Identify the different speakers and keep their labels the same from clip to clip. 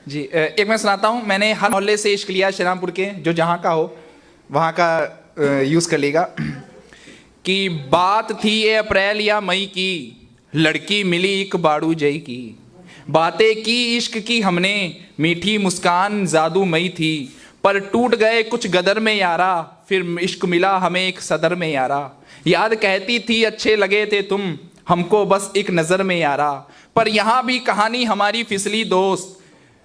Speaker 1: जी एक मैं सुनाता हूँ। मैंने हर मोहल्ले से इश्क लिया, श्रीरामपुर के, जो जहाँ का हो वहाँ का यूज़ कर लेगा। कि बात थी ये अप्रैल या मई की, लड़की मिली एक बाड़ू जई की। बातें की इश्क की हमने, मीठी मुस्कान जादूमई थी। पर टूट गए कुछ गदर में यारा, फिर इश्क मिला हमें एक सदर में यारा। याद कहती थी अच्छे लगे थे तुम, हमको बस एक नज़र में यारा। पर यहाँ भी कहानी हमारी फिसली दोस्त,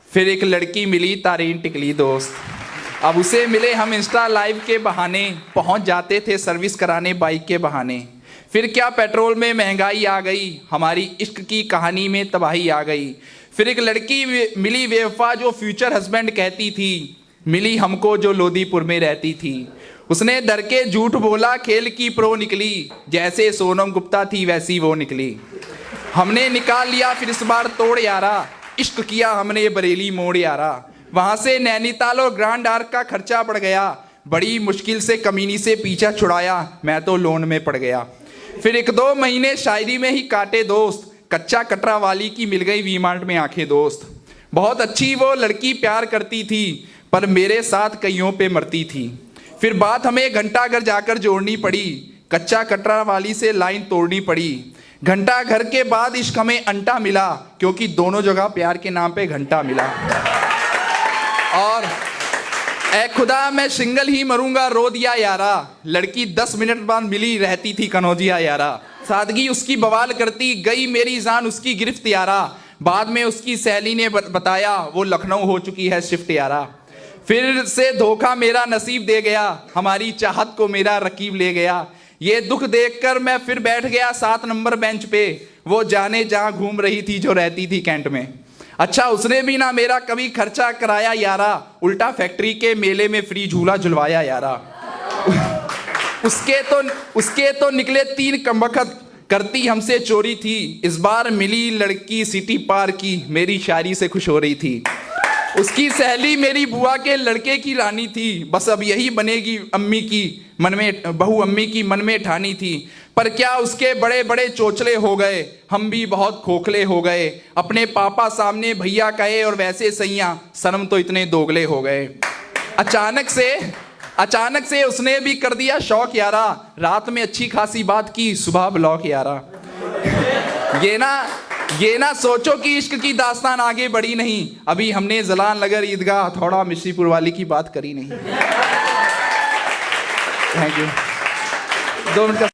Speaker 1: फिर एक लड़की मिली तारीन टिकली दोस्त। अब उसे मिले हम इंस्टा लाइव के बहाने, पहुंच जाते थे सर्विस कराने बाइक के बहाने। फिर क्या पेट्रोल में महंगाई आ गई, हमारी इश्क की कहानी में तबाही आ गई। फिर एक लड़की मिली बेवफा जो फ्यूचर हस्बैंड कहती थी, मिली हमको जो लोधीपुर में रहती थी। उसने डर के झूठ बोला, खेल की प्रो निकली, जैसे सोनम गुप्ता थी वैसी वो निकली। हमने निकाल लिया फिर इस बार तोड़ यारा, इश्क किया हमने बरेली मोड़ यारा। वहाँ से नैनीताल और ग्रांड आर्क का खर्चा बढ़ गया, बड़ी मुश्किल से कमीनी से पीछा छुड़ाया, मैं तो लोन में पड़ गया। फिर एक दो महीने शायरी में ही काटे दोस्त, कच्चा कटरा वाली की मिल गई वी मार्ट में आंखें दोस्त। बहुत अच्छी वो लड़की प्यार करती थी, पर मेरे साथ कईयों पे मरती थी। फिर बात हमें घंटाघर जाकर जोड़नी पड़ी, कच्चा कटरा वाली से लाइन तोड़नी पड़ी। घंटा घर के बाद इश्क हमें अंटा मिला, क्योंकि दोनों जगह प्यार के नाम पे घंटा मिला। और ए खुदा मैं सिंगल ही मरूंगा रो दिया यारा, लड़की 10 मिनट बाद मिली रहती थी कनौजिया यारा। सादगी उसकी बवाल करती, गई मेरी जान उसकी गिरफ्त यारा। बाद में उसकी सहेली ने बताया, वो लखनऊ हो चुकी है शिफ्ट यारा। फिर से धोखा मेरा नसीब दे गया, हमारी चाहत को मेरा रकीब ले गया। ये दुख देखकर मैं फिर बैठ गया 7 नंबर बेंच पे, वो जाने जहाँ घूम रही थी जो रहती थी कैंट में। अच्छा उसने भी ना मेरा कभी खर्चा कराया यारा, उल्टा फैक्ट्री के मेले में फ्री झूला झुलवाया यारा। उसके तो निकले 3 कमबख्त, करती हमसे चोरी थी। इस बार मिली लड़की सिटी पार की, मेरी शायरी से खुश हो रही थी। उसकी सहेली मेरी बुआ के लड़के की रानी थी, बस अब यही बनेगी अम्मी की मन में, बहू अम्मी की मन में ठानी थी। पर क्या उसके बड़े बड़े चोचले हो गए, हम भी बहुत खोखले हो गए। अपने पापा सामने भैया कहे और वैसे सैया, शर्म तो इतने दोगले हो गए। अचानक से उसने भी कर दिया शौक यारा, रात में अच्छी खासी बात की, सुबह ब्लॉक यारा। ये ना सोचो कि इश्क की दास्तान आगे बढ़ी नहीं, अभी हमने जलान नगर ईदगाह थोड़ा मिश्रीपुर वाली की बात करी नहीं। Thank you. 2 मिनट का